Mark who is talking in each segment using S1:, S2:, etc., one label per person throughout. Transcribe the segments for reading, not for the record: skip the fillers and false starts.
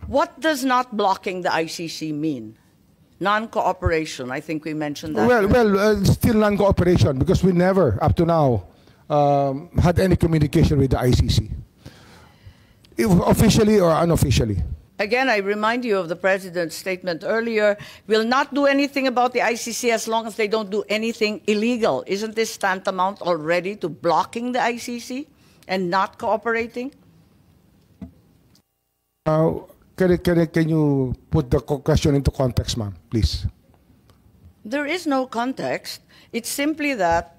S1: What does not blocking the ICC mean? Non-cooperation, I think we mentioned that.
S2: Still non-cooperation because we never, up to now, had any communication with the ICC, officially or unofficially.
S1: Again, I remind you of the President's statement earlier, will not do anything about the ICC as long as they don't do anything illegal. Isn't this tantamount already to blocking the ICC and not cooperating?
S2: Can you put the question into context, ma'am, please?
S1: There is no context. It's simply that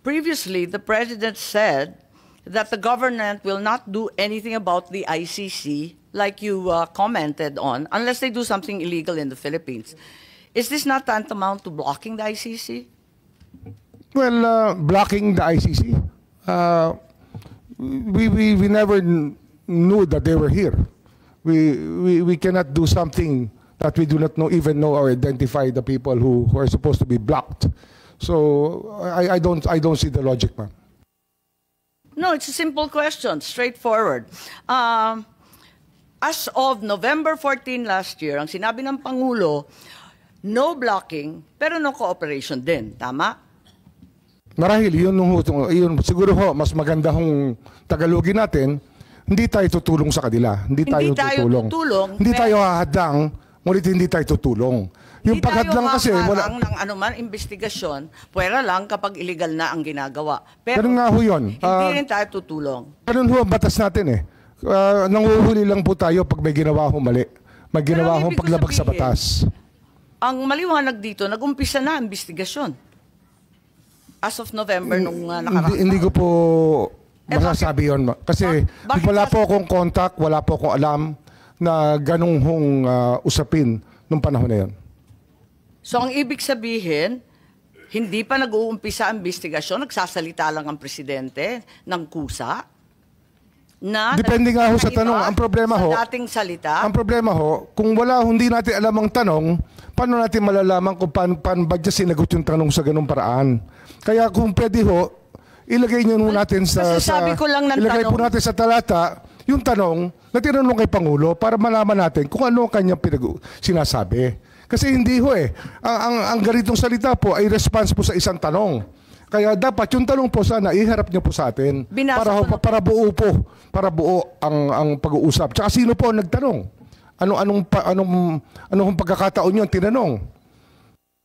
S1: previously the President said that the government will not do anything about the ICC, like you commented on, unless they do something illegal in the Philippines. Is this not tantamount to blocking the ICC?
S2: Well, blocking the ICC, we never knew that they were here. We cannot do something that we do not even know or identify the people who are supposed to be blocked. So I don't see the logic, ma'am.
S1: No, it's a simple question, straightforward. As of November 14 last year, ang sinabi ng Pangulo, no blocking, pero no cooperation din. Tama?
S2: Marahil, yun siguro ho, mas maganda hong Tagalogin natin, hindi tayo tutulong sa kanila. Hindi tayo tutulong. Hindi tayo hahadlang, ngunit hindi tayo tutulong. Yung paghadlang kasi wala
S1: ng anuman investigasyon, pwera lang kapag illegal na ang ginagawa. Pero
S2: nga ho yun.
S1: Hindi rin tayo tutulong.
S2: Ganun ho ang batas natin eh. Nanguhuli lang po tayo pag may ginawa ho mali. May ginawa ho paglabag sa batas.
S1: Ang maliwanag dito, nag-umpisa na ang investigasyon. As of November nung nakaraan.
S2: Hindi ko po masasabi yun. Kasi wala po akong contact, wala po akong alam na ganung hong usapin nung panahon na yun.
S1: So ang ibig sabihin, hindi pa nag-uumpisa ang investigasyon, nagsasalita lang ang presidente ng kusa?
S2: Depende nga ho sa tanong. Ang problema ho,
S1: sa dating salita?
S2: Ang problema ho, kung hindi natin alam ang tanong, paano natin malalaman kung paano ba dyan sinagot yung tanong sa ganung paraan? Kaya kung pwede ho, ilagay nyo natin ilagay po natin sa talata yung tanong na tinanong kay Pangulo para malaman natin kung ano ang kanyang sinasabi. Kasi hindi ho eh. Ang ganitong salita po ay response po sa isang tanong. Kaya dapat yung tanong po sana iharap niyo po sa atin para buo ang pag-uusap. Tsaka sino po ang nagtanong? Anong pagkakataon niyo ang tinanong?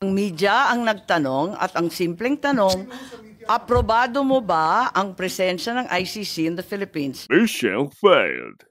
S3: Ang media ang nagtanong at ang simpleng tanong, aprobado mo ba ang presensya ng ICC in the Philippines?
S4: Mission failed.